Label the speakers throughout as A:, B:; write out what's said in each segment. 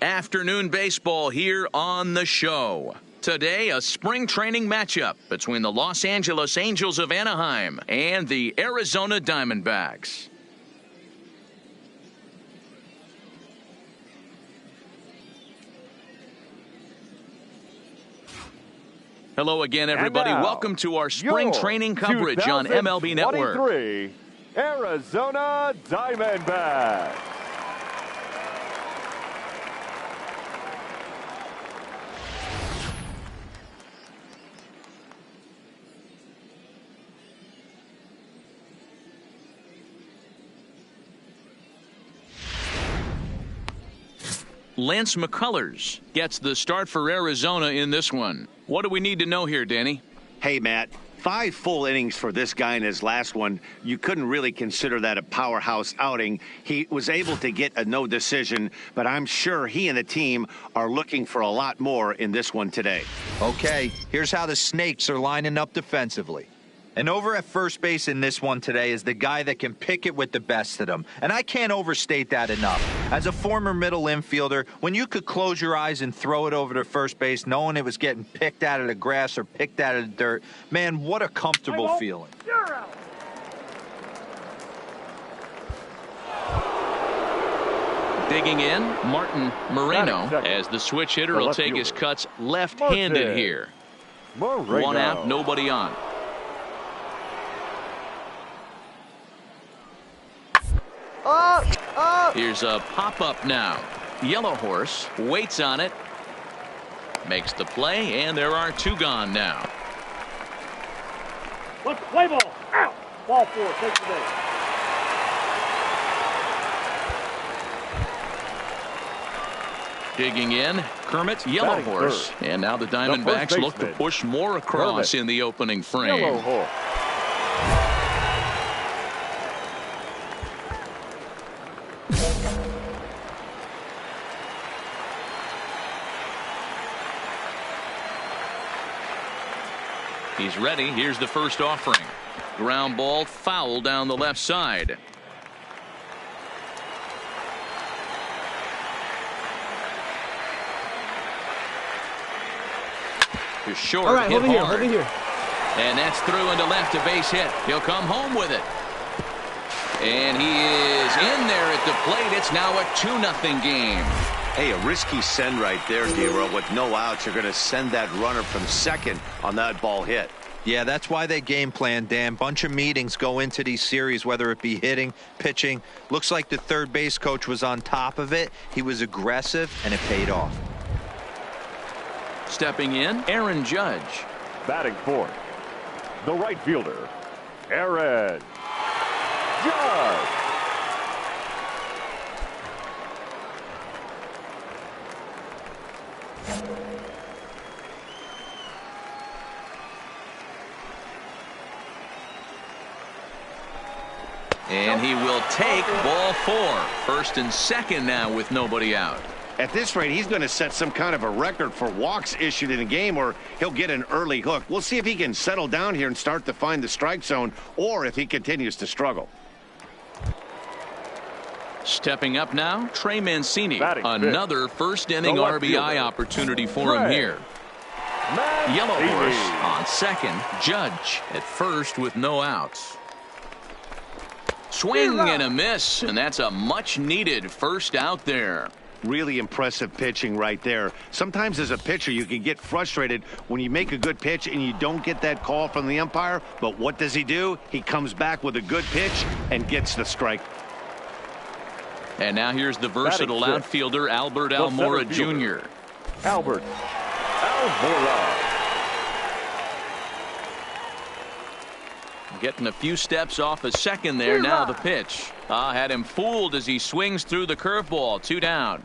A: Afternoon baseball here on the show. Today, a spring training matchup between the Los Angeles Angels of Anaheim and the Arizona Diamondbacks. Hello again, everybody. Welcome to our spring training coverage on MLB Network.
B: Arizona Diamondbacks.
A: Lance McCullers gets the start for Arizona in this one. What do we need to know here, Danny?
C: Hey, Matt. 5 full innings for this guy in his last one. You couldn't really consider that a powerhouse outing. He was able to get a no decision, but I'm sure he and the team are looking for a lot more in this one today.
D: Okay, here's how the Snakes are lining up defensively. And over at first base in this one today is the guy that can pick it with the best of them. And I can't overstate that enough. As a former middle infielder, when you could close your eyes and throw it over to first base knowing it was getting picked out of the grass or picked out of the dirt, man, what a comfortable feeling.
A: Digging in, Martin Moreno, as the switch hitter will take his cuts left-handed here. One out, nobody on. Here's a pop-up now. Yellow Horse waits on it. Makes the play, and there are 2 gone now.
E: Let's play ball. Out. Ball 4. Take the day.
A: Digging in, Kermit, Yellow Horse. And now the Diamondbacks look to push more across in the opening frame.
B: Yellow Horse.
A: He's ready. Here's the first offering. Ground ball foul down the left side. You're short.
F: All right,
A: hit hard.
F: hold it here.
A: And that's through into left, a base hit. He'll come home with it. And he is in there at the plate. It's now a 2-0 game.
C: Hey, a risky send right there, D-Row. With no outs, you're going to send that runner from second on that ball hit.
D: Yeah, that's why they game plan, Dan. Bunch of meetings go into these series, whether it be hitting, pitching. Looks like the third base coach was on top of it. He was aggressive, and it paid off.
A: Stepping in, Aaron Judge.
B: Batting fourth, the right fielder, Aaron Judge.
A: And he will take ball 4. First and second now with nobody out.
C: At this rate, he's going to set some kind of a record for walks issued in a game, or he'll get an early hook. We'll see if he can settle down here and start to find the strike zone, or if he continues to struggle.
A: Stepping up now, Trey Mancini.
B: Batting
A: another first inning RBI opportunity for him here. Yellow Horse on second. Judge at first with no outs. Swing and a miss, and that's a much-needed first out there.
C: Really impressive pitching right there. Sometimes as a pitcher, you can get frustrated when you make a good pitch and you don't get that call from the umpire. But what does he do? He comes back with a good pitch and gets the strike.
A: And now here's the versatile outfielder, Albert Almora Jr.
B: Albert Almora.
A: Getting a few steps off a second there. Now the pitch. Had him fooled as he swings through the curveball. 2 down.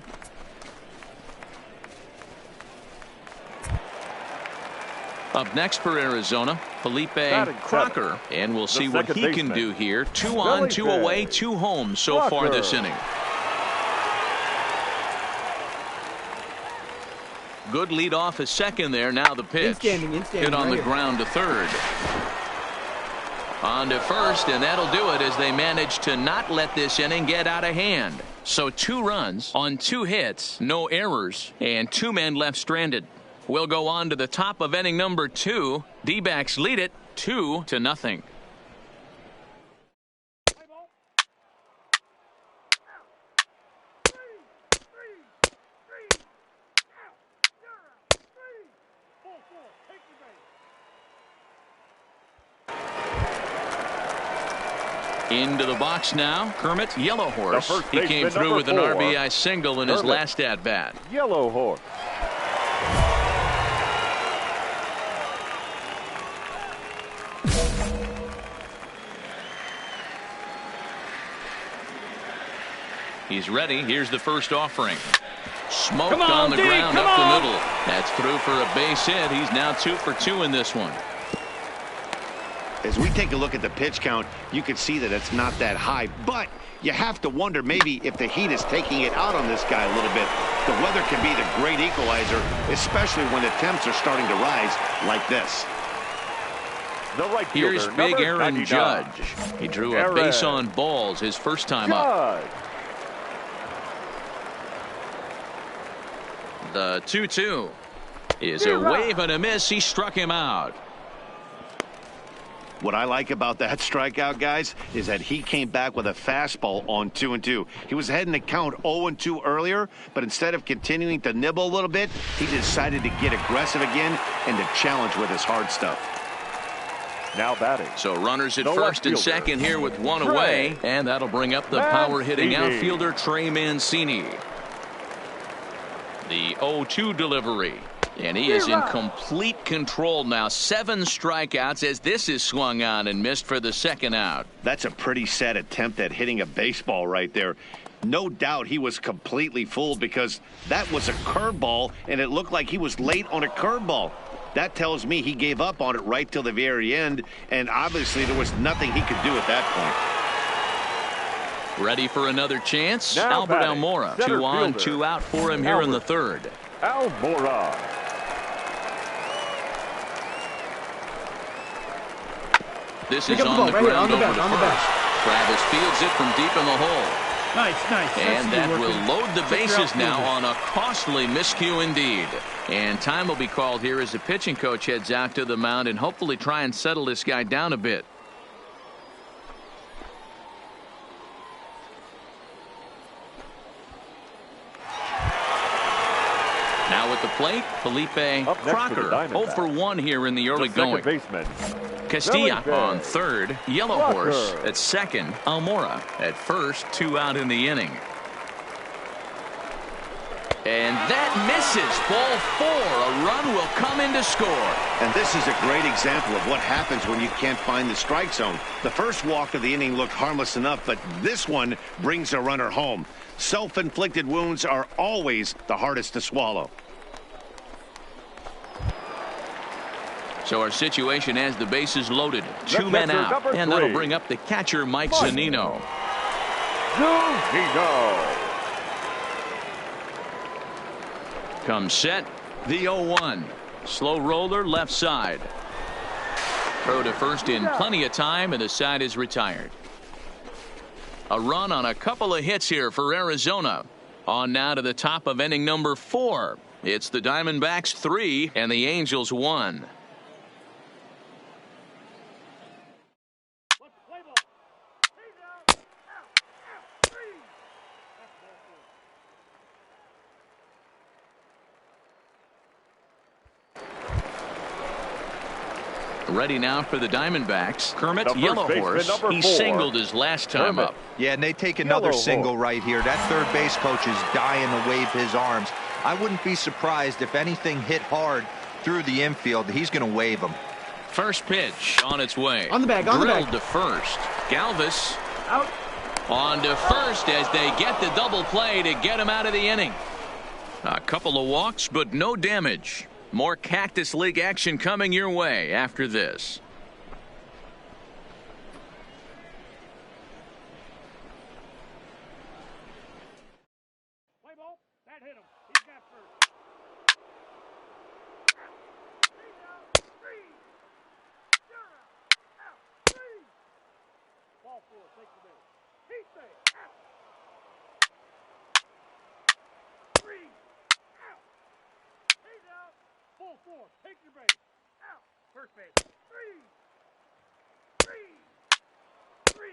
A: Up next for Arizona, Felipe Crocker. And we'll see what he can do here. 2 on, 2 away, 2 home so far this inning. Good lead off a second there. Now the pitch. Hit on the ground to third. On to first, and that'll do it as they manage to not let this inning get out of hand. So 2 runs on 2 hits, no errors, and 2 men left stranded. We'll go on to the top of inning number 2. D-backs lead it 2-0. Into the box now, Kermit Yellow Horse. He came through with an RBI single in his last at-bat.
B: Yellow Horse.
A: He's ready. Here's the first offering. Smoked on the ground up the middle. That's through for a base hit. He's now 2 for 2 in this one.
C: As we take a look at the pitch count, you can see that it's not that high, but you have to wonder maybe if the heat is taking it out on this guy a little bit. The weather can be the great equalizer, especially when the temps are starting to rise like this.
B: The right fielder,
A: here's big Aaron
B: 99.
A: Judge. He drew a base on balls his first time up. The 2-2 is a wave and a miss. He struck him out.
C: What I like about that strikeout, guys, is that he came back with a fastball on 2-2. He was heading to count 0-2 earlier, but instead of continuing to nibble a little bit, he decided to get aggressive again and to challenge with his hard stuff.
B: Now batting.
A: So runners at first and second here with 1 away, and that'll bring up the power-hitting outfielder Trey Mancini. The 0-2 delivery. And he is in complete control now. 7 strikeouts as this is swung on and missed for the second out.
C: That's a pretty sad attempt at hitting a baseball right there. No doubt he was completely fooled because that was a curveball, and it looked like he was late on a curveball. That tells me he gave up on it right till the very end, and obviously there was nothing he could do at that point.
A: Ready for another chance?
B: Now
A: Albert
B: batting,
A: Almora.
B: center
A: 2 on,
B: fielder,
A: 2 out for him here in the third.
B: Almora.
A: This is on the ground over to first. Travis fields it from deep in the hole.
E: Nice.
A: And that will load the bases now on a costly miscue indeed. And time will be called here as the pitching coach heads out to the mound and hopefully try and settle this guy down a bit. Now at the plate, Felipe Crocker. 0 for 1 here in the early going.
B: Baseman.
A: Castilla
B: Felipe
A: on third. Yellow
B: Crocker.
A: Horse at second. Almora at first. 2 out in the inning. And that misses. Ball 4. A run will come in to score.
C: And this is a great example of what happens when you can't find the strike zone. The first walk of the inning looked harmless enough, but this one brings a runner home. Self-inflicted wounds are always the hardest to swallow.
A: So our situation has the bases loaded. 2
B: The
A: men
B: catcher,
A: out.
B: number
A: And that'll
B: 3.
A: bring up the catcher, Mike Zunino.
B: Zunino.
A: Comes set. The 0-1. Slow roller left side. Throw to first in plenty of time, and the side is retired. A run on a couple of hits here for Arizona. On now to the top of inning number 4. It's the Diamondbacks 3 and the Angels 1. Ready now for the Diamondbacks. Kermit
B: The
A: Yellow
B: first
A: Horse.
B: baseman, number
A: He
B: 4.
A: singled his last time
B: Kermit.
A: up.
D: Yeah, and they take another
B: Yellow
D: single
B: Horse.
D: right here. That third base coach is dying to wave his arms. I wouldn't be surprised if anything hit hard through the infield. He's going to wave them.
A: First pitch on its way.
E: On the bag, on the
A: Drilled
E: bag.
A: to first. Galvis
E: Out.
A: on to first as they get the double play to get him out of the inning. A couple of walks, but no damage. More Cactus League action coming your way after this.
E: Play ball. That hit him. He's got first. Ball 4. Take the base. He's safe. 4. Take your base. Out. First base. 3. 3. 3.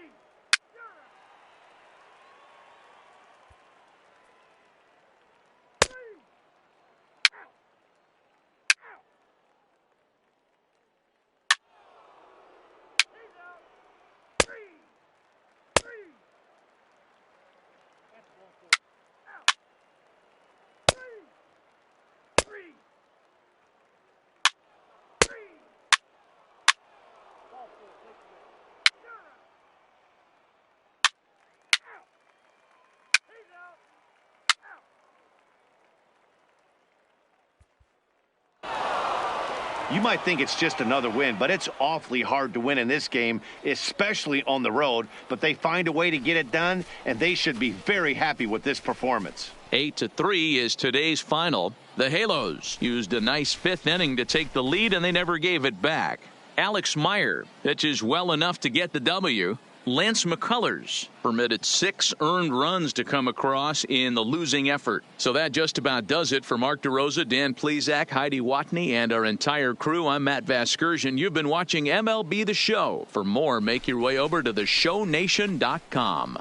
C: You might think it's just another win, but it's awfully hard to win in this game, especially on the road. But they find a way to get it done, and they should be very happy with this performance.
A: 8-3 is today's final. The Halos used a nice fifth inning to take the lead, and they never gave it back. Alex Meyer pitches well enough to get the W. Lance McCullers permitted 6 earned runs to come across in the losing effort. So that just about does it for Mark DeRosa, Dan Plesac, Heidi Watney, and our entire crew. I'm Matt Vasgersian. You've been watching MLB The Show. For more, make your way over to theshownation.com.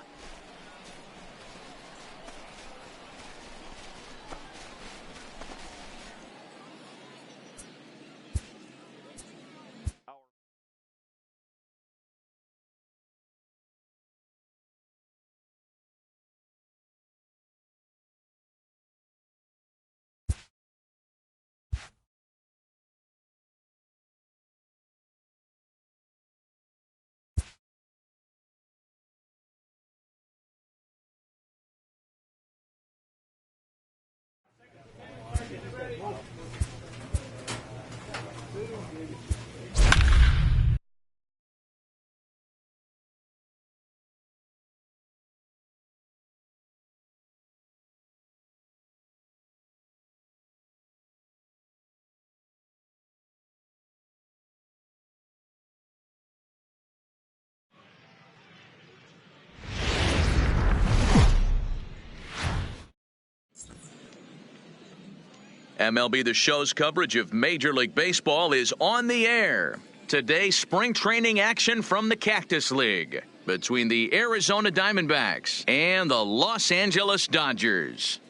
A: MLB The Show's coverage of Major League Baseball is on the air. Today, spring training action from the Cactus League between the Arizona Diamondbacks and the Los Angeles Dodgers.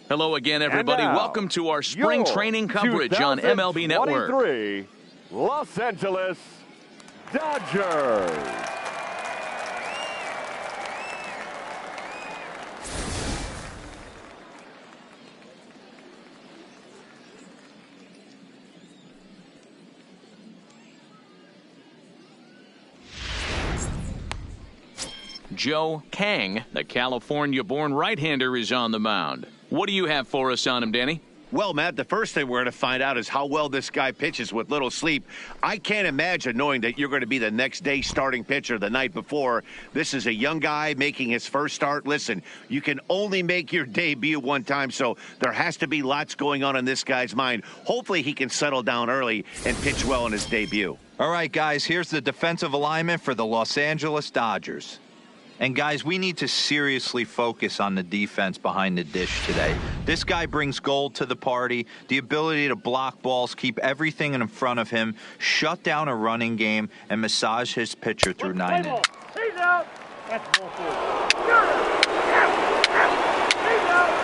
A: Hello again, everybody.
B: Now,
A: welcome to our spring training coverage on MLB Network.
B: Los Angeles Dodgers.
A: Joe Kang, the California-born right-hander, is on the mound. What do you have for us on him, Danny?
C: Well, Matt, the first thing we're going to find out is how well this guy pitches with little sleep. I can't imagine knowing that you're going to be the next day starting pitcher the night before. This is a young guy making his first start. Listen, you can only make your debut one time, so there has to be lots going on in this guy's mind. Hopefully he can settle down early and pitch well in his debut.
D: All right, guys, here's the defensive alignment for the Los Angeles Dodgers. And, guys, we need to seriously focus on the defense behind the dish today. This guy brings gold to the party, the ability to block balls, keep everything in front of him, shut down a running game, and massage his pitcher through 9 innings.
E: He's out. That's ball 4. You're out. He's out.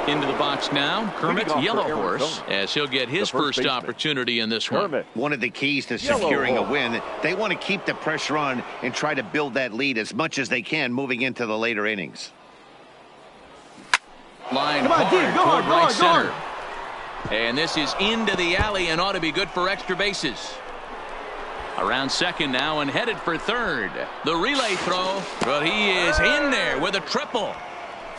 A: Into the box now, Kermit Yellowhorse, as he'll get his first opportunity in this one.
C: One of the keys to securing a win, they want to keep the pressure on and try to build that lead as much as they can moving into the later innings.
A: Line hard toward right center. And this is into the alley and ought to be good for extra bases. Around second now and headed for third. The relay throw, but he is in there with a triple.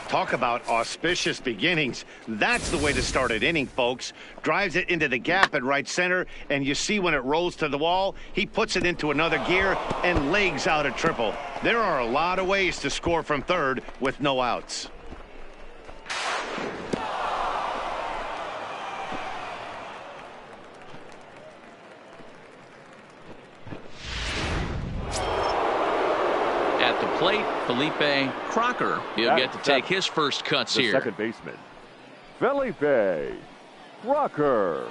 C: Talk about auspicious beginnings. That's the way to start an inning, folks. Drives it into the gap at right center, and you see when it rolls to the wall, he puts it into another gear and legs out a triple. There are a lot of ways to score from third with no outs.
A: plate, Felipe Crocker. He'll get to take his first cuts
B: the
A: here.
B: Second baseman, Felipe Crocker.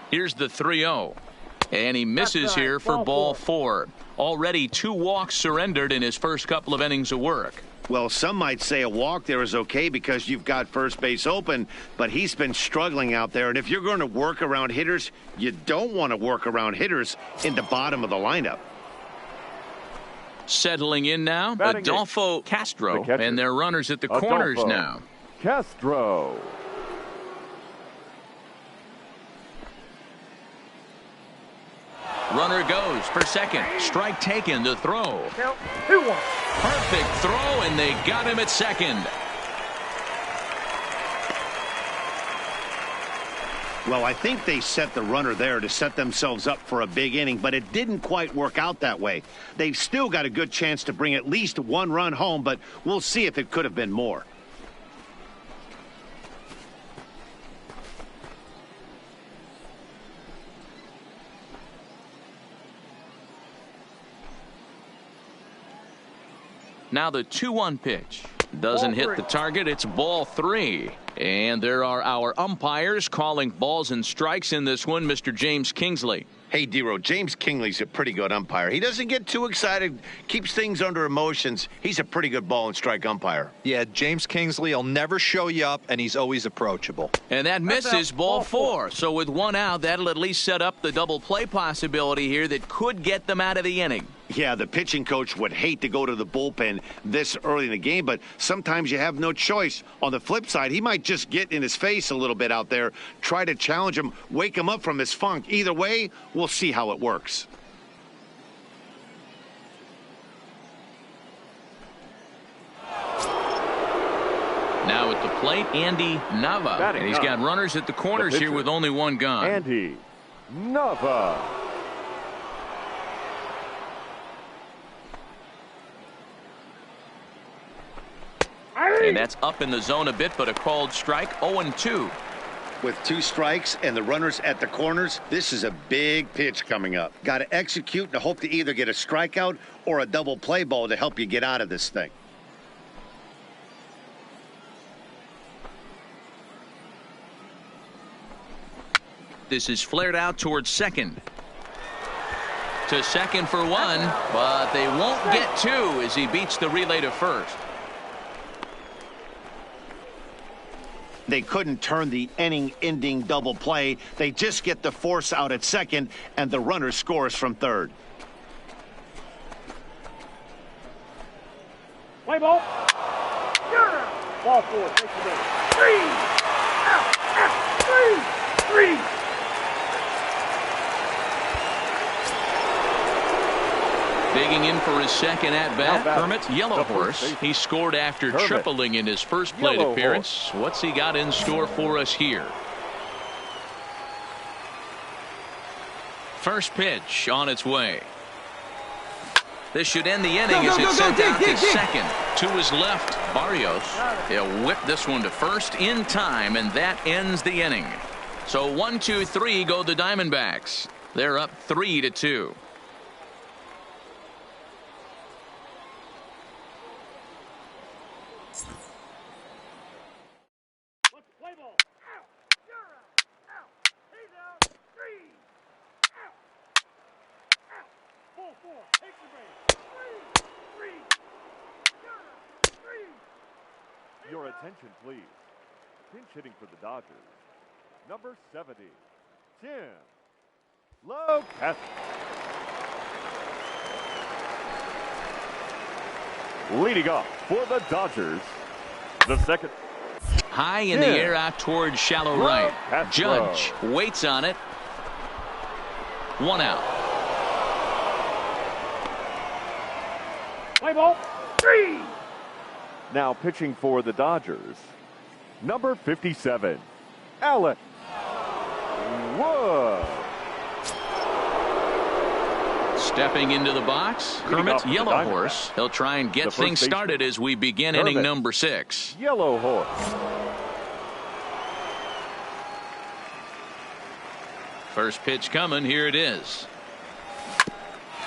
A: Here's the 3-0. And he misses here for ball 4. Already 2 walks surrendered in his first couple of innings of work.
C: Well, some might say a walk there is okay because you've got first base open, but he's been struggling out there. And if you're going to work around hitters, you don't want to work around hitters in the bottom of the lineup.
A: Settling in now, Adolfo Castro, and their runners at the corners now.
B: Castro.
A: Runner goes for second. Strike taken to throw.
E: Count 2-1.
A: Perfect throw, and they got him at second.
C: Well, I think they set the runner there to set themselves up for a big inning, but it didn't quite work out that way. They've still got a good chance to bring at least 1 run home, but we'll see if it could have been more.
A: Now the 2-1 pitch. Doesn't hit the target. It's ball 3. And there are our umpires calling balls and strikes in this one, Mr. James Kingsley.
C: Hey, D-Row, James Kingley's a pretty good umpire. He doesn't get too excited, keeps things under emotions. He's a pretty good ball and strike umpire.
D: Yeah, James Kingsley will never show you up, and he's always approachable.
A: And that misses ball 4. So with 1 out, that'll at least set up the double play possibility here that could get them out of the inning.
C: Yeah, the pitching coach would hate to go to the bullpen this early in the game, but sometimes you have no choice. On the flip side, he might just get in his face a little bit out there, try to challenge him, wake him up from his funk. Either way, we'll see how it works.
A: Now at the plate, Andy Nava. And he's got runners at the corners here with only 1 gone.
B: Andy Nava.
A: And that's up in the zone a bit, but a called strike. 0-2.
C: With 2 strikes and the runners at the corners, this is a big pitch coming up. Got to execute and hope to either get a strikeout or a double play ball to help you get out of this thing.
A: This is flared out towards second. To second for 1, but they won't get 2 as he beats the relay to first.
C: They couldn't turn the inning-ending double play. They just get the force out at second, and the runner scores from third.
E: Play ball. Ball 4. Take the ball. 3. Out. 3.
A: Digging in for his second at-bat, Kermit Yellow Horse. He scored after tripling in his first plate appearance. What's he got in store for us here? First pitch on its way. This should end the inning as it's sent out to second. To his left, Barrios. He'll whip this one to first in time, and that ends the inning. So 1, 2, 3 go the Diamondbacks. They're up 3-2.
B: Your attention, please. Pinch hitting for the Dodgers, number 70, Tim Locascio. Leading off for the Dodgers, the second.
A: High in the air out towards shallow right. Judge waits on it. 1 out.
E: Play ball. 3.
B: Now pitching for the Dodgers, number 57, Alex Wood.
A: Stepping into the box, Kermit Yellow Horse. He'll try and get things started as we begin inning number 6.
B: Yellow Horse.
A: First pitch coming. Here it is.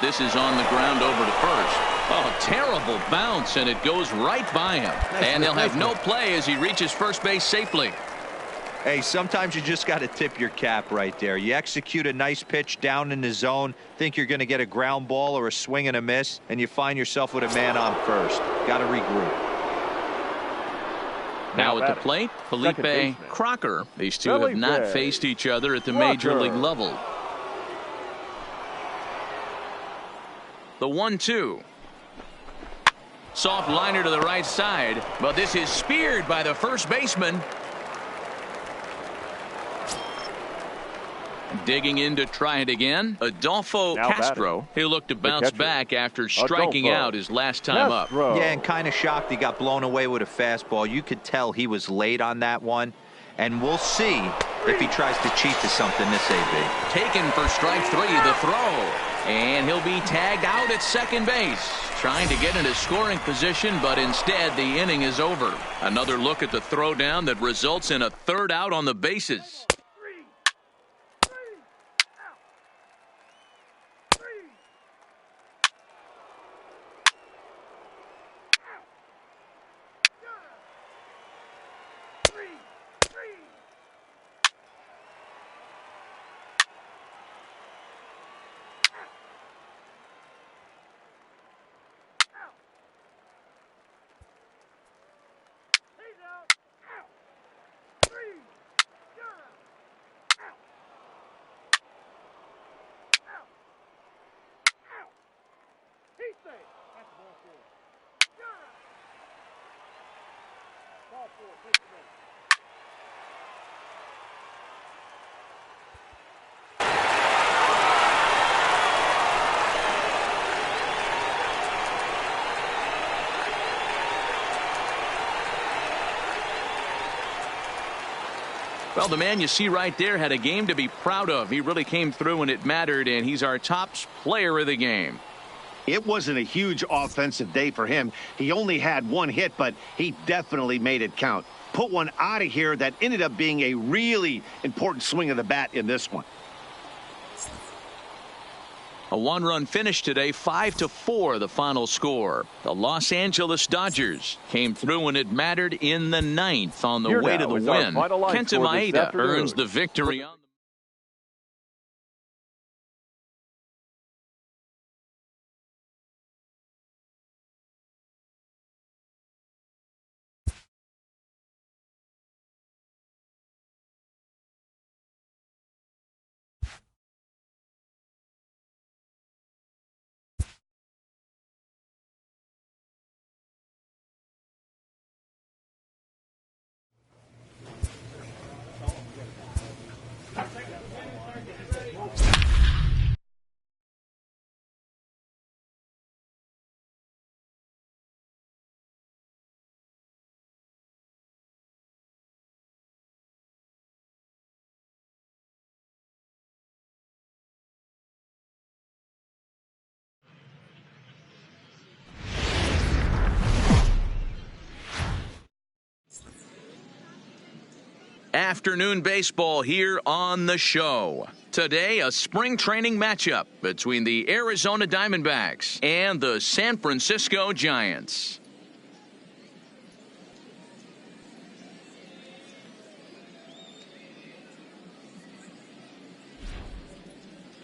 A: This is on the ground over to first. Oh, terrible bounce, and it goes right by him. And they'll have no play as he reaches first base safely.
D: Hey, sometimes you just got to tip your cap right there. You execute a nice pitch down in the zone, think you're going to get a ground ball or a swing and a miss, and you find yourself with a man on first. Got to regroup.
A: Now at the plate, Felipe Crocker. These two have not faced each other at the major league level. The 1-2. Soft liner to the right side, but this is speared by the first baseman. Digging in to try it again. Adolfo Castro. He'll look to bounce back after striking out his last time up.
D: Yeah, and kind of shocked he got blown away with a fastball. You could tell he was late on that one. And we'll see if he tries to cheat to something this AB.
A: Taken for strike 3, the throw. And he'll be tagged out at second base. Trying to get into scoring position, but instead the inning is over. Another look at the throwdown that results in a third out on the bases. Well, the man you see right there had a game to be proud of. He really came through when it mattered, and he's our top player of the game.
C: It wasn't a huge offensive day for him. He only had one hit, but he definitely made it count. Put one out of here that ended up being a really important swing of the bat in this one.
A: A one-run finish today, 5-4 the final score. The Los Angeles Dodgers came through when it mattered in the 9th on the way to the win. Kenta Maeda earns the victory on afternoon baseball here on the show. Today, a spring training matchup between the Arizona Diamondbacks and the San Francisco Giants.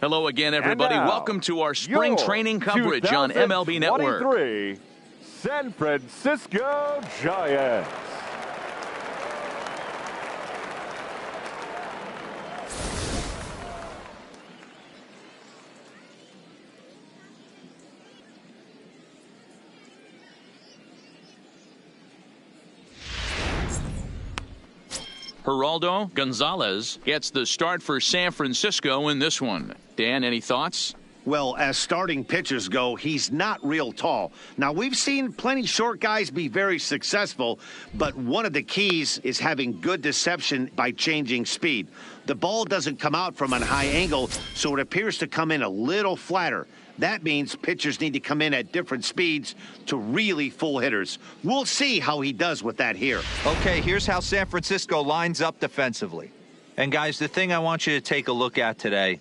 A: Hello again, everybody. Welcome to our spring training coverage on MLB Network.
B: San Francisco Giants.
A: Geraldo Gonzalez gets the start for San Francisco in this one. Dan, any thoughts?
C: Well, as starting pitchers go, he's not real tall. Now, we've seen plenty short guys be very successful, but one of the keys is having good deception by changing speed. The ball doesn't come out from a high angle, so it appears to come in a little flatter. That means pitchers need to come in at different speeds to really fool hitters. We'll see how he does with that here.
D: Okay, here's how San Francisco lines up defensively. And, guys, the thing I want you to take a look at today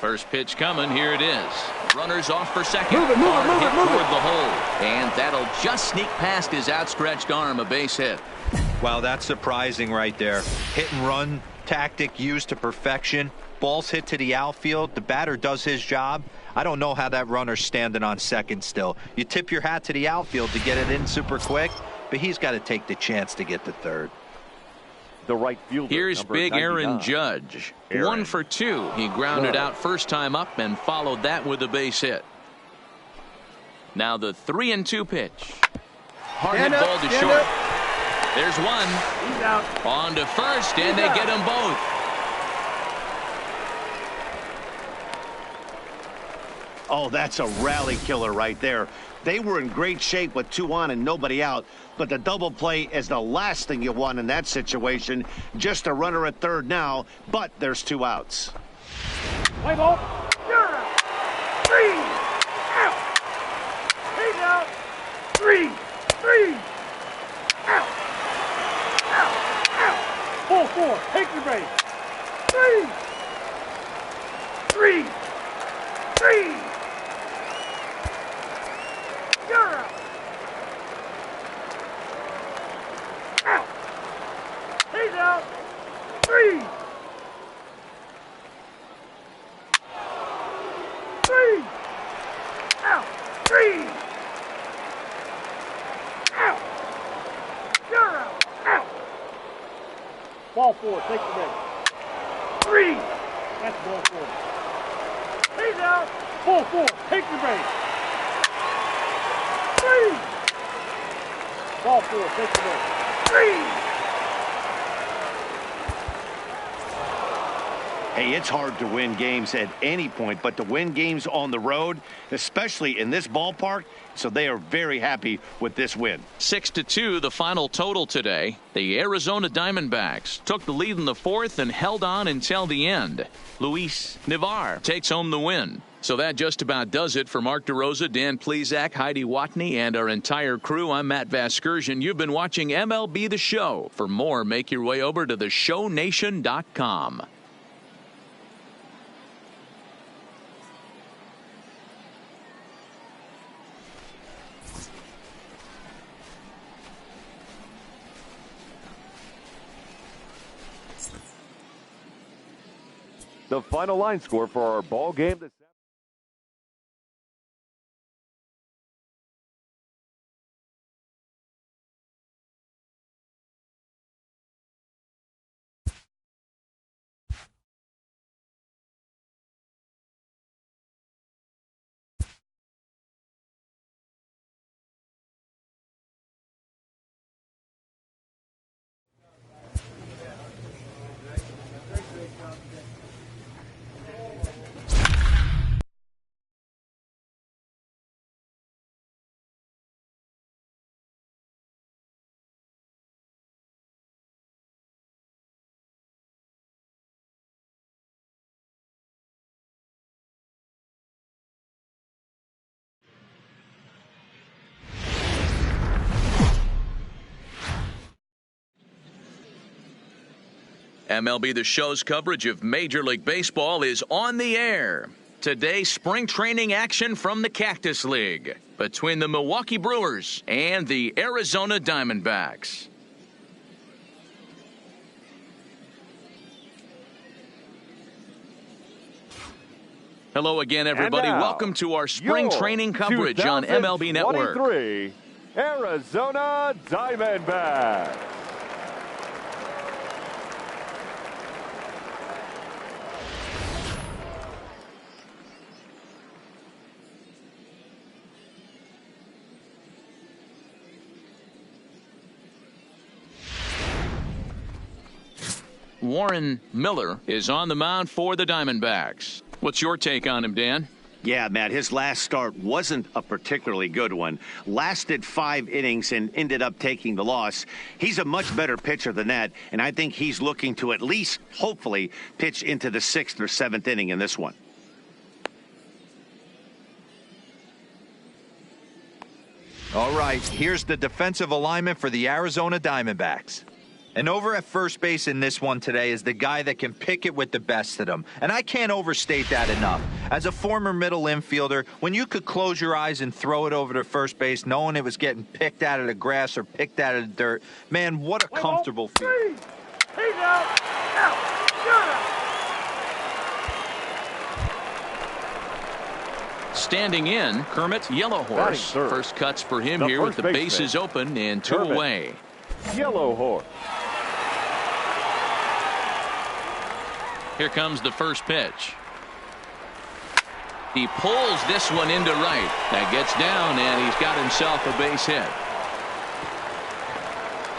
A: First pitch coming. Here it is. Runners off for second.
E: Move it, move it,
A: Hard
E: move
A: hit
E: it, move it.
A: toward the hole. And that'll just sneak past his outstretched arm. A base hit.
D: Wow, that's surprising right there. Hit and run tactic used to perfection. Ball's hit to the outfield. The batter does his job. I don't know how that runner's standing on second still. You tip your hat to the outfield to get it in super quick, but he's got to take the chance to get to third.
B: The right fielder.
A: Here's
B: number
A: big
B: 99.
A: Aaron Judge.
C: Aaron.
A: 1 for 2. He grounded
B: Good.
A: out first time up and followed that with a base hit. Now the 3-2 pitch. Hard hit
E: Stand up,
A: ball to
E: stand
A: short.
E: up.
A: There's one.
E: He's out.
A: On to first, and they
E: He's
A: get
E: out.
A: them both.
C: Oh, that's a rally killer right there. They were in great shape with 2 on and nobody out, but the double play is the last thing you want in that situation. Just a runner at third now, but there's 2 outs.
E: Play ball. You're out. 3 out. He's out. 3 out. Out. Full 4. Take your base. 3. You're out. Out. He's out. 3. 3. Out. 3. Out. You're out. Out. Ball 4. Take the base. 3. That's ball 4. He's out. Full 4. Take your base. 3. Ball 4. Take the base. 3.
C: Hey, it's hard to win games at any point, but to win games on the road, especially in this ballpark, so they are very happy with this win.
A: 6-2, the final total today. The Arizona Diamondbacks took the lead in the 4th and held on until the end. Luis Navar takes home the win. So that just about does it for Mark DeRosa, Dan Plesac, Heidi Watney, and our entire crew. I'm Matt Vasgersian. You've been watching MLB The Show. For more, make your way over to theshownation.com.
B: The final line score for our ball game this
A: MLB The Show's coverage of Major League Baseball is on the air. Today, spring training action from the Cactus League between the Milwaukee Brewers and the Arizona Diamondbacks. Hello again, everybody.
B: And now,
A: welcome to our spring
B: your
A: training coverage on MLB Network.
B: 2023 Arizona Diamondbacks.
A: Warren Miller is on the mound for the Diamondbacks. What's your take on him, Dan?
C: Yeah, Matt, his last start wasn't a particularly good one. Lasted 5 innings and ended up taking the loss. He's a much better pitcher than that, and I think he's looking to at least, hopefully, pitch into the 6th or 7th inning in this one.
D: All right, here's the defensive alignment for the Arizona Diamondbacks. And over at first base in this one today is the guy that can pick it with the best of them. And I can't overstate that enough. As a former middle infielder, when you could close your eyes and throw it over to first base knowing it was getting picked out of the grass or picked out of the dirt, man, what a comfortable feeling.
E: He's out. Out. Shut up.
A: Standing in, Kermit Yellowhorse. First cuts for him here with the bases open and 2 away.
B: Yellowhorse.
A: Here comes the first pitch. He pulls this one into right. That gets down, and he's got himself a base hit.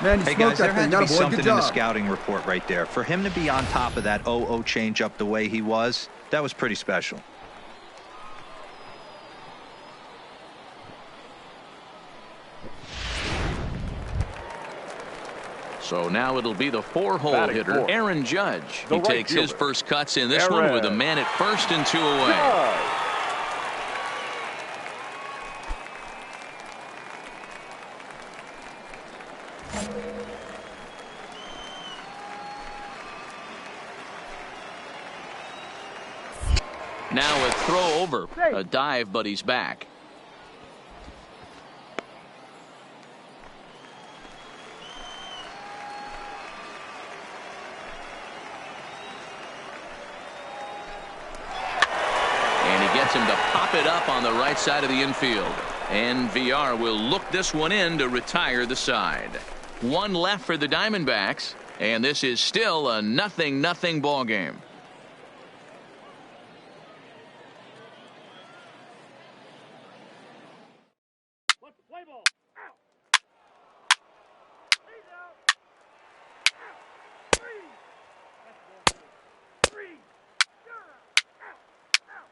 F: Man,
D: hey guys, there had to be something in the scouting report right there. For him to be on top of that 0-0 changeup the way he was, that was pretty special.
A: So now it'll be the 4-hole hitter, Aaron Judge. He takes his first cuts in this one with a man at first and 2 away. Now a throw over, a dive, but he's back. Him to pop it up on the right side of the infield, and VR will look this one in to retire the side. 1 left for the Diamondbacks, and this is still a 0-0 ball game.
E: Let's play ball. Out. He's out. Out. 3. That's ball 4. 3. You're out. Out. Out.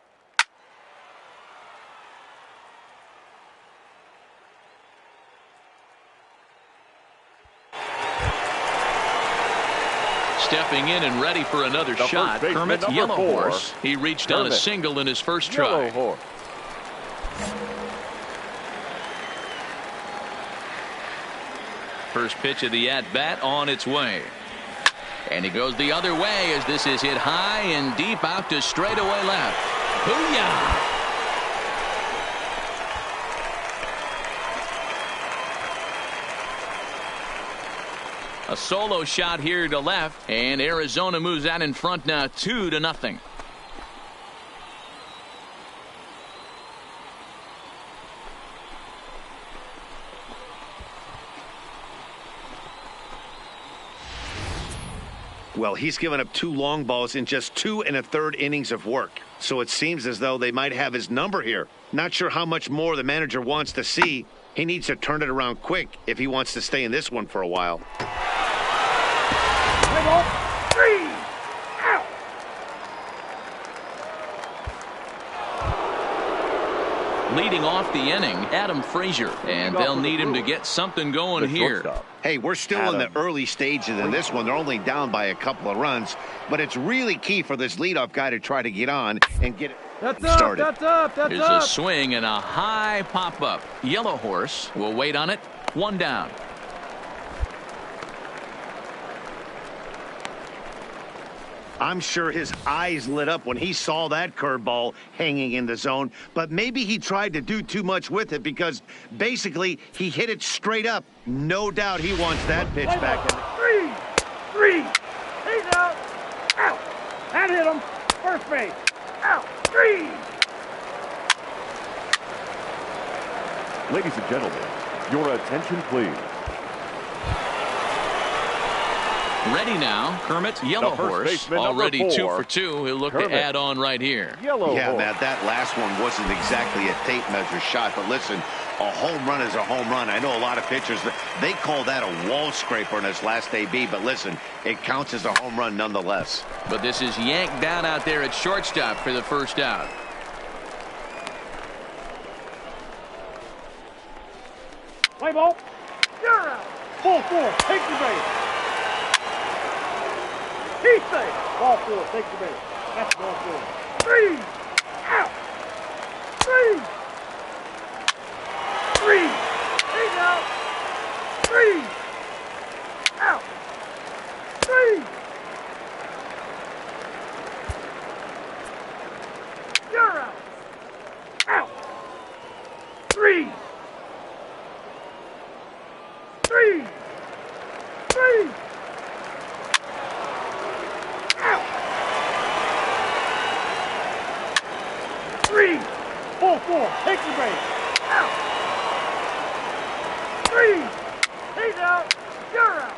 A: Stepping in and ready for another shot, Kermit Yellowhorse. He reached on a single in his first try. First pitch of the at-bat on its way. And he goes the other way as this is hit high and deep out to straightaway left. Booyah! A solo shot here to left, and Arizona moves out in front now 2-0.
C: Well, he's given up 2 long balls in just 2 1/3 innings of work. So it seems as though they might have his number here. Not sure how much more the manager wants to see. He needs to turn it around quick if he wants to stay in this one for a while.
E: 3. Out.
A: Leading off the inning, Adam Frazier, and they'll need him to get something going here.
C: Hey, we're still in the early stages in this one. They're only down by a couple of runs, but it's really key for this leadoff guy to try to get on and get it started.
A: There's a swing and a high pop-up. Yellowhorse will wait on it. 1 down.
C: I'm sure his eyes lit up when he saw that curveball hanging in the zone, but maybe he tried to do too much with it because basically he hit it straight up. No doubt he wants that pitch back.
E: 3. He's out. Out. That hit him. First base. Out. 3.
B: Ladies and gentlemen, your attention please.
A: Ready now, Kermit Yellowhorse, already 2 for 2. He'll look to add on right here.
C: Yeah, Matt, that last one wasn't exactly a tape measure shot, but listen, a home run is a home run. I know a lot of pitchers, they call that a wall scraper in his last AB, but listen, it counts as a home run nonetheless.
A: But this is yanked down out there at shortstop for the first out.
E: Play ball. You're out. Ball 4. Take the base. He's safe. Ball 4. Take the base. That's ball 4. 3. Out. 3. 3. He's out. 3. Out. 3. Ball 4. Take the base. Out. 3. He's out. You're out.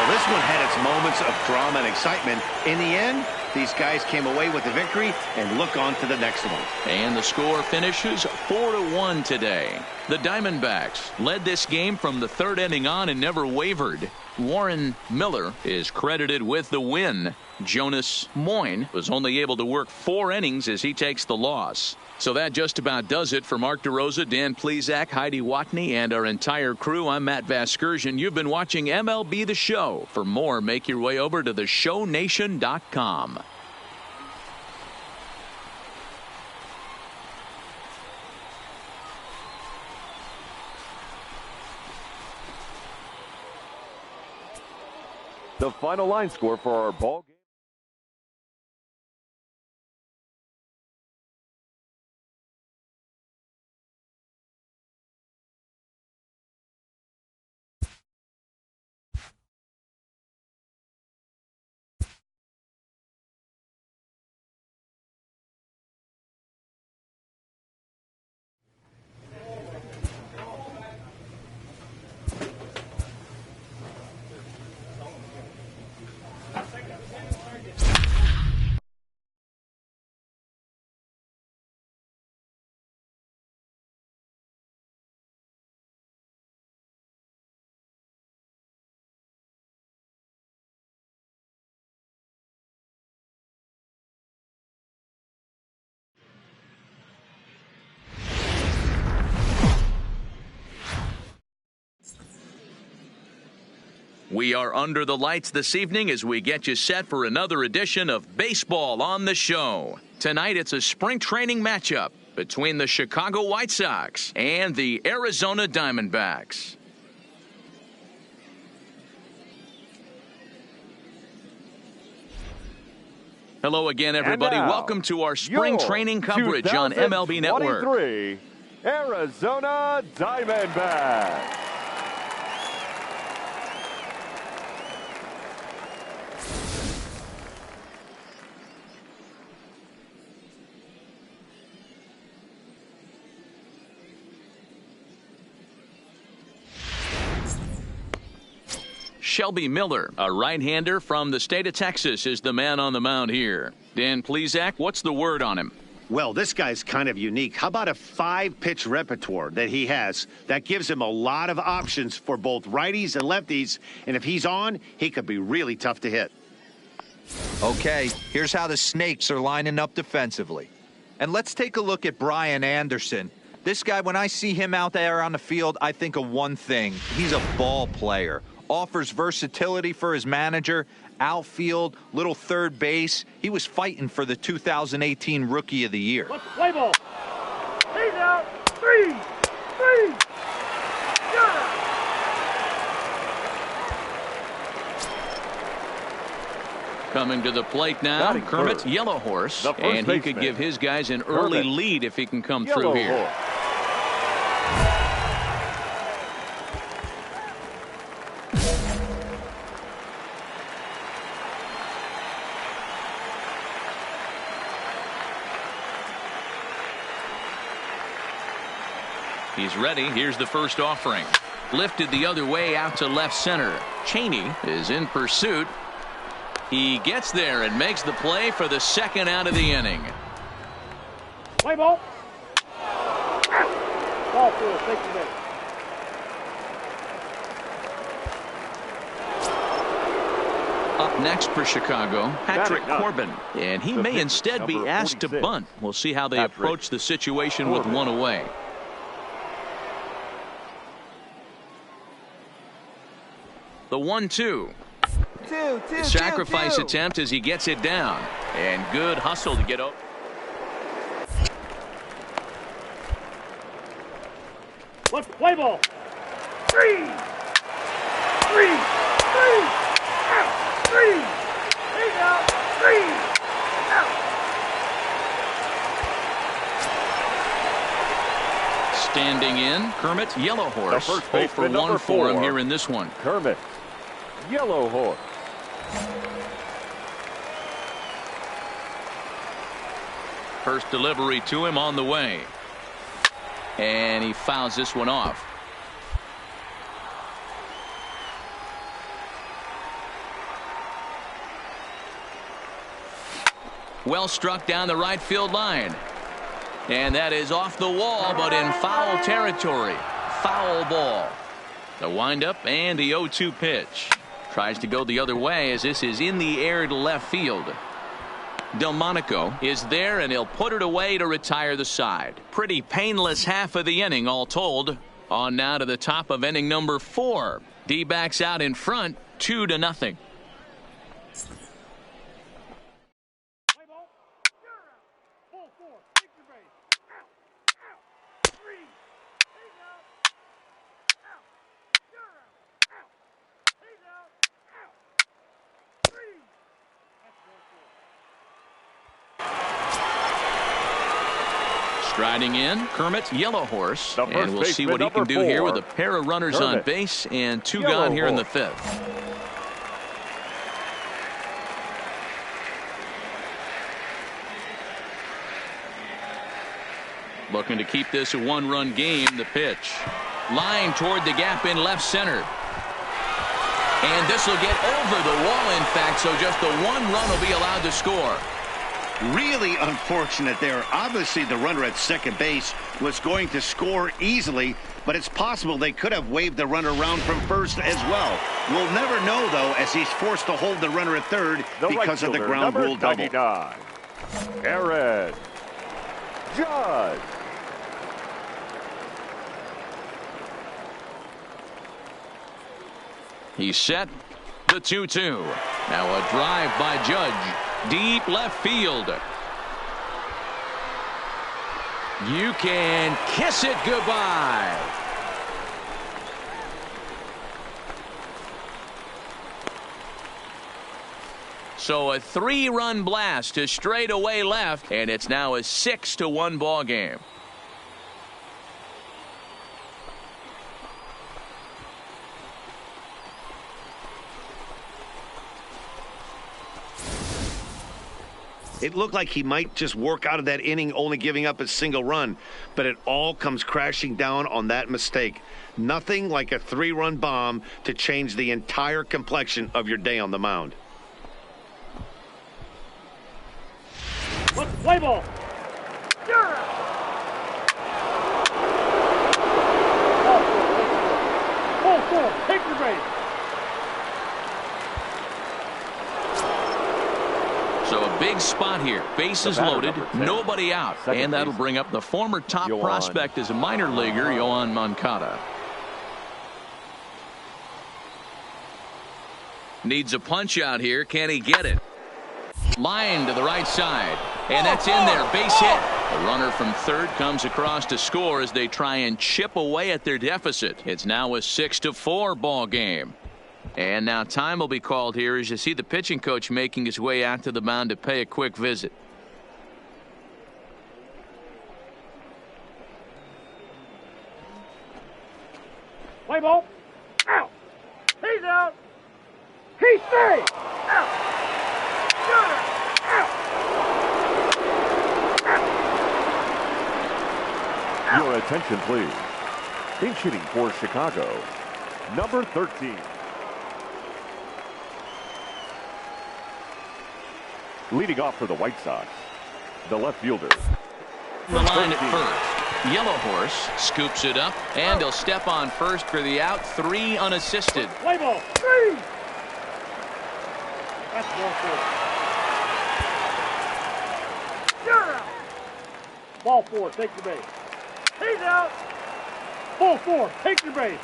C: This one had its moments of drama and excitement. In the end, these guys came away with the victory and look on to the next one.
A: And the score finishes 4-1 today. The Diamondbacks led this game from the third inning on and never wavered. Warren Miller is credited with the win. Jonas Moyne was only able to work 4 innings as he takes the loss. So that just about does it for Mark DeRosa, Dan Plesac, Heidi Watney, and our entire crew. I'm Matt Vasgersian. You've been watching MLB The Show. For more, make your way over to theshownation.com.
B: The final line score for our ball game.
A: We are under the lights this evening as we get you set for another edition of Baseball on the Show. Tonight it's a spring training matchup between the Chicago White Sox and the Arizona Diamondbacks. Hello again, everybody. Welcome to our spring training coverage on MLB Network.
B: 2023 Arizona Diamondbacks.
A: Shelby Miller, a right-hander from the state of Texas, is the man on the mound here. Dan Plesac, what's the word on him?
C: Well, this guy's kind of unique. How about a 5-pitch repertoire that he has? That gives him a lot of options for both righties and lefties. And if he's on, he could be really tough to hit.
D: Okay, here's how the Snakes are lining up defensively. And let's take a look at Brian Anderson. This guy, when I see him out there on the field, I think of one thing. He's a ball player. Offers versatility for his manager, outfield, little third base. He was fighting for the 2018 Rookie of the Year.
E: Let's play ball. He's out. 3.
A: Coming to the plate now, Kermit Yellowhorse, and he could give his guys an early lead if he can come through here. He's ready. Here's the first offering. Lifted the other way out to left center. Cheney is in pursuit. He gets there and makes the play for the second out of the inning.
E: Play ball. Ball 4. Take the base.
A: Up next for Chicago, Patrick Corbin. And he may instead be asked to bunt. We'll see how they approach the situation with one away. The 1-2. Sacrifice attempt as he gets it down. And good hustle to get up.
E: Let's play ball. 3. Out. 3. He's out. 3. Out.
A: Standing in, Kermit Yellowhorse.
B: 0
A: for 1 for him here in this one.
B: Kermit Yellowhorse.
A: First delivery to him on the way. And he fouls this one off. Well struck down the right field line. And that is off the wall, but in foul territory. Foul ball. The windup and the 0-2 pitch. Tries to go the other way as this is in the air to left field. Delmonico is there, and he'll put it away to retire the side. Pretty painless half of the inning, all told. On now to the top of inning number 4. D-backs out in front, 2-0. Striding in, Kermit Yellowhorse, and we'll see what he can do here with a pair of runners on base and 2 gone here in the 5th. Looking to keep this a 1-run game. The pitch. Line toward the gap in left center. And this will get over the wall, in fact, so just the 1 run will be allowed to score.
C: Really unfortunate there. Obviously, the runner at second base was going to score easily, but it's possible they could have waved the runner around from first as well. We'll never know, though, as he's forced to hold the runner at third because of the ground rule double.
B: Aaron Judge.
A: He's set. The 2-2. Now a drive by Judge. Deep left field. You can kiss it goodbye. So a 3-run blast to straightaway left, and it's now a 6-1 ball game.
C: It looked like he might just work out of that inning only giving up a single run, but it all comes crashing down on that mistake. Nothing like a 3-run bomb to change the entire complexion of your day on the mound.
E: Let's play ball. Ball 4, take your base.
A: So a big spot here. Bases loaded, nobody out. And that'll bring up the former top prospect as a minor leaguer, Yoan Moncada. Needs a punch out here. Can he get it? Line to the right side. And that's in there. Base hit. The runner from third comes across to score as they try and chip away at their deficit. It's now a 6-4 ball game. And now time will be called here as you see the pitching coach making his way out to the mound to pay a quick visit.
E: Play ball. Out. He's out. He stays. Out. Out.
B: Your attention, please. Pinch hitting for Chicago, number 13. Leading off for the White Sox, the left fielder.
A: The line at first. Yellowhorse scoops it up, and he'll step on first for the out. 3 unassisted.
E: Play ball. 3. That's ball 4. You're out. Ball 4, take your base. He's out. Ball 4, take your base.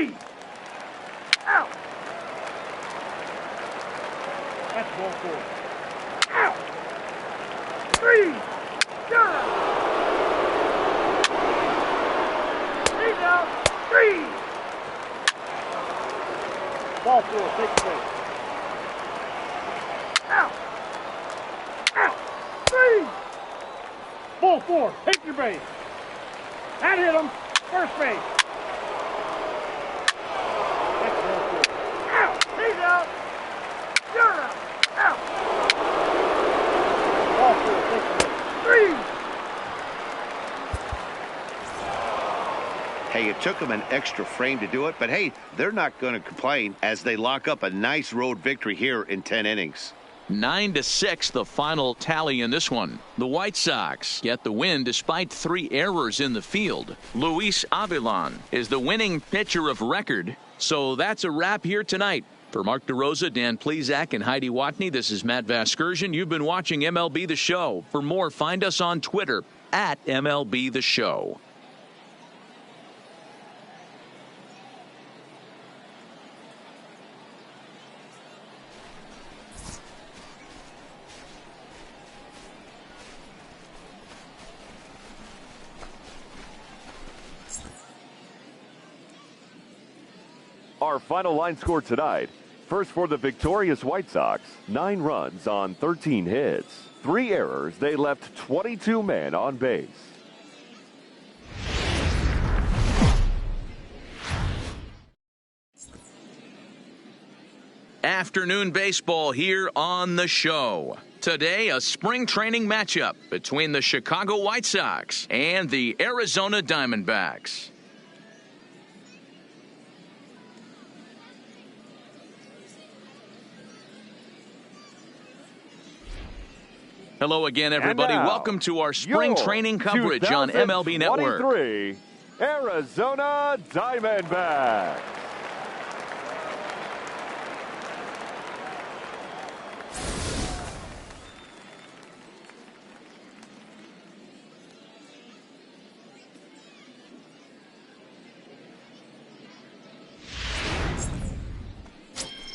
E: 3. Out. That's ball 4. Out. 3. You're out. He's out. 3. Ball 4. Take the base. Out. Out. 3. Ball 4. Take your base. That hit him. First base. That's ball 4. Out. He's out. You're out. Out. Ball 4. Take the base. 3.
C: Hey, it took them an extra frame to do it, but hey, they're not going to complain as they lock up a nice road victory here in 10 innings.
A: 9-6 the final tally in this one. The White Sox get the win despite 3 errors in the field. Luis Avilan is the winning pitcher of record. So that's a wrap here tonight. For Mark DeRosa, Dan Plesac, and Heidi Watney, this is Matt Vasgersian. You've been watching MLB The Show. For more, find us on Twitter at MLB The Show.
B: Our final line score tonight. First for the victorious White Sox, 9 runs on 13 hits. 3 errors, they left 22 men on base.
A: Afternoon baseball here on the show. Today, a spring training matchup between the Chicago White Sox and the Arizona Diamondbacks. Hello again, everybody. Welcome to our spring training coverage on MLB Network.
B: 2023 Arizona Diamondbacks.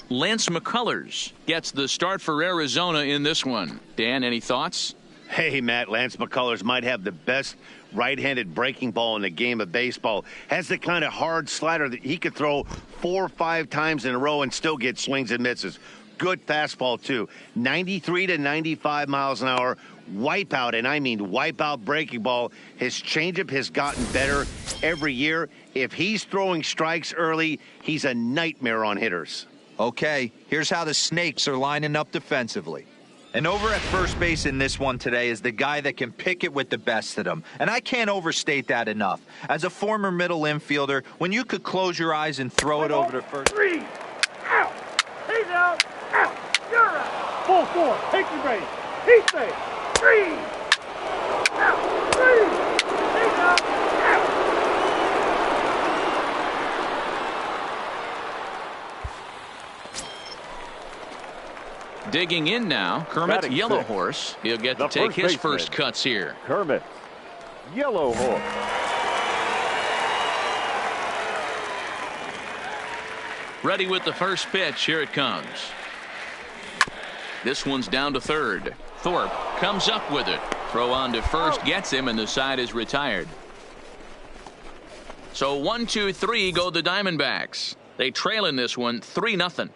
A: Lance McCullers gets the start for Arizona in this one. Dan, any thoughts?
C: Hey, Matt, Lance McCullers might have the best right-handed breaking ball in the game of baseball. Has the kind of hard slider that he could throw 4 or 5 times in a row and still get swings and misses. Good fastball, too. 93 to 95 miles an hour. Wipeout, and I mean wipeout breaking ball. His changeup has gotten better every year. If he's throwing strikes early, he's a nightmare on hitters.
D: Okay, here's how the Snakes are lining up defensively. And over at first base in this one today is the guy that can pick it with the best of them. And I can't overstate that enough. As a former middle infielder, when you could close your eyes and throw it over to first.
E: 3. Out. He's out. Out. You're out. Ball 4. Take your base. He's safe. 3. Out. 3. He's out. Out.
A: Digging in now, Kermit Yellowhorse. He'll get to take his first cuts here.
B: Kermit Yellowhorse.
A: Ready with the first pitch. Here it comes. This one's down to third. Thorpe comes up with it. Throw on to first gets him, and the side is retired. So 1, 2, 3 go the Diamondbacks. They trail in this one 3-0.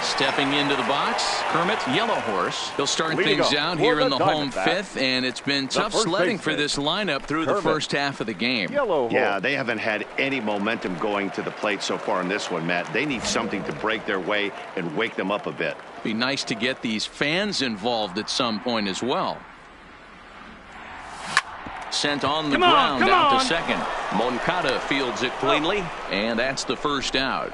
A: Stepping into the box, Kermit Yellowhorse. He'll start things out here in the home 5th, and it's been tough sledding for this lineup through the first half of the game.
C: Yeah, they haven't had any momentum going to the plate so far in this one, Matt. They need something to break their way and wake them up a bit.
A: Be nice to get these fans involved at some point as well. Sent on the ground out to second. Moncada fields it cleanly, and that's the first out.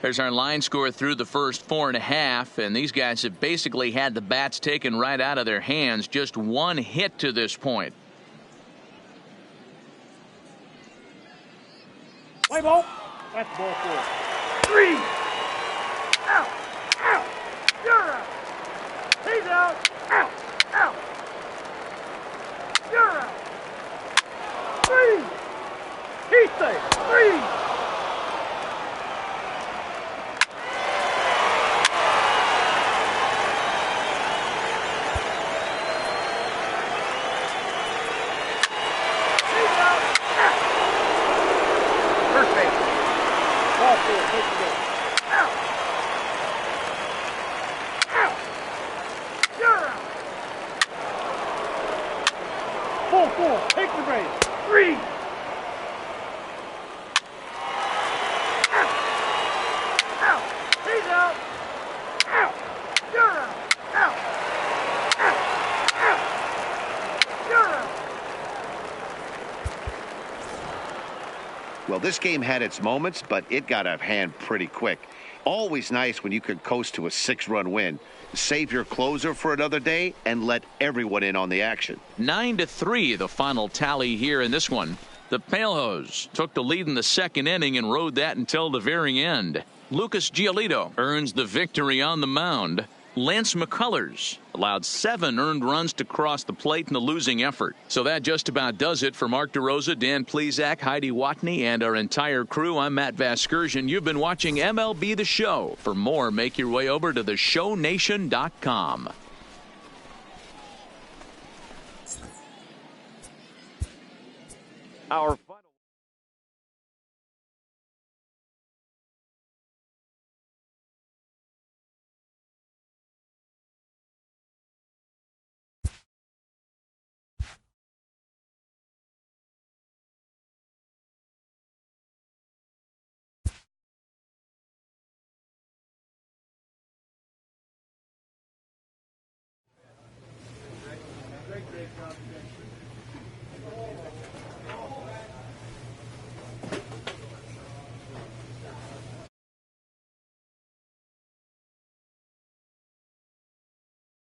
A: There's our line score through the first 4.5, and these guys have basically had the bats taken right out of their hands. Just one hit to this point.
E: Play ball. That's ball 4. 3. Out. Out. You're out. He's out. Out. Out. You're out. 3. He's safe. 3. Take the base. 3. Out. He's out. Out. You're out. Out. Out. You're out.
C: Well, this game had its moments, but it got out of hand pretty quick. Always nice when you can coast to a 6-run win. Save your closer for another day and let everyone in on the action.
A: 9-3 the final tally here in this one. The Palehose took the lead in the second inning and rode that until the very end. Lucas Giolito earns the victory on the mound. Lance McCullers allowed 7 earned runs to cross the plate in the losing effort. So that just about does it for Mark DeRosa, Dan Plesac, Heidi Watney, and our entire crew. I'm Matt Vasgersian. You've been watching MLB The Show. For more, make your way over to theshownation.com.
B: Our